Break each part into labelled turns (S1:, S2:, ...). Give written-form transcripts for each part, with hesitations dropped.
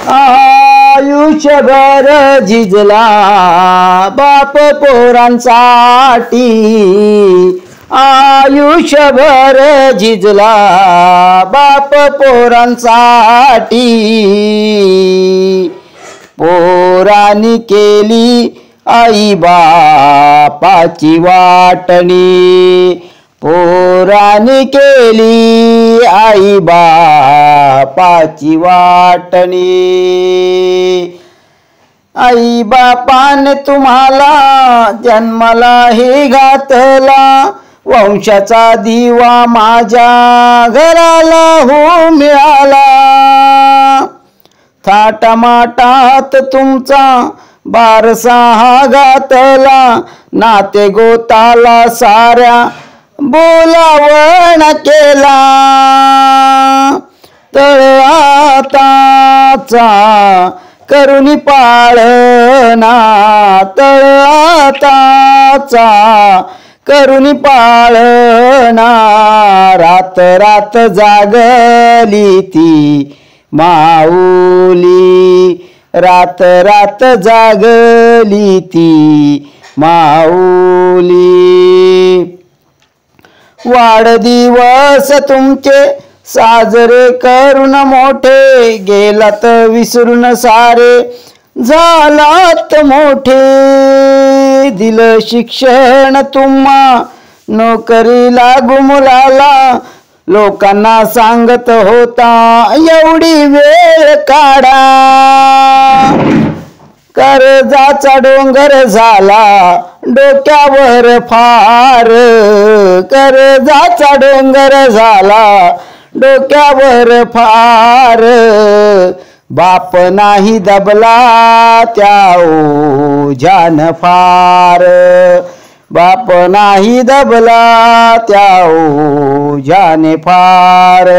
S1: आयुष्यभर झिजला बाप पोरांसाठी, आयुष्यभर झिजला बाप पोरांसाठी। पोरांनी केली आई बापाची वाटणी, पोरांनी केली आई बापाची वाटणी। आई बापाने तुम्हाला जन्माला हे घातला, वंशाचा दिवा माझ्या घराला हो मिळाला। थाटामाटात तुमचा बारसा हा घातला, नाते गोताला साऱ्या बोलावण केला। तळ आताचा करुणी पाळणा, तळ आताचा करुणी पाळणा। रात रात जागली ती माऊली, रात रात जागली ती माऊली। वाढदिवस तुमचे साजरे करून मोठे, गेलात विसरून सारे झालात मोठे। दिलं शिक्षण तुम्हा नोकरी लागू मुलाला, लोकांना सांगत होता एवढी वेळ काढा। कर्जाचा डोंगर झाला डोक्यावर फार, कर्जाचा डोंगर झाला डोक्यावर फार। बाप नाही दबला त्या ओझ्यान फार, बाप नाही दबला त्या ओझ्याने फार।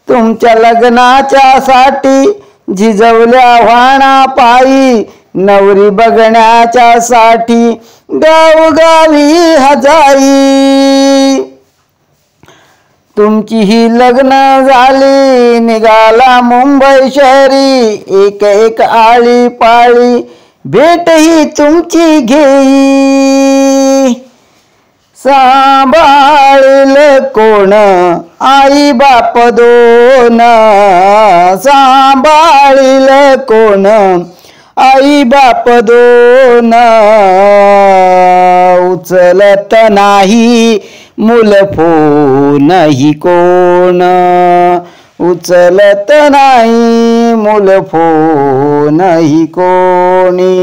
S1: तुमच्या लग्नाच्या साठी झिजवल्या वाहना पायी, नवरी बघण्याच्या साठी गावगावी हजाई। तुमची ही लग्न झाली निघाला मुंबई शहरी, एक एक आळी पाळी भेट ही तुमची घेई। सांभाळेल कोण आई बाप दोन, सांभाळेल कोण आई बाप दोन। उचलत नाही मुल फोन ही कोण, उचलत नाही मुल फोन ही कोणी।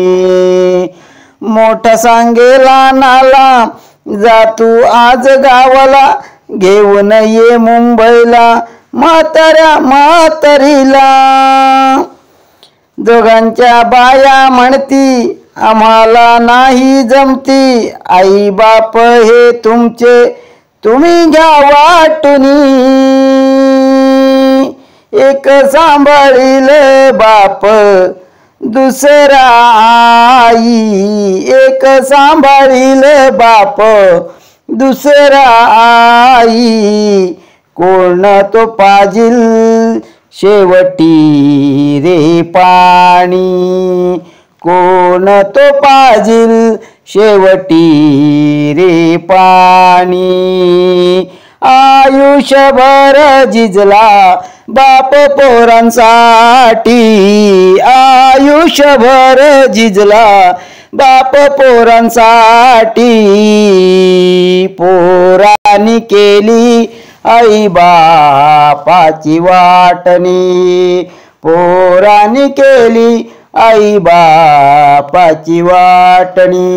S1: मोठा सांगेला नाला जा तू आज गावाला, घेऊन ये मुंबईला म्हाताऱ्या म्हातारीला। दोघांच्या बाया म्हणती आम्हाला नाही जमती, आई बाप हे तुमचे तुम्ही घ्या वाटुनी। एक सांभाळील बाप दुसरा आई, एक सांभाळील बाप दुसरा आई। कोण तो पाजील शेवटी रे पाणी, कोण तो पाजील शेवटी रे पाणी। आयुष्यभर झिजला बाप पोरांसाठी, आयुष्यभर झिजला बाप पोरांसाठी। पोरांनी केली आई बापाची वाटणी, पोरांनी केली आई बापाची वाटणी।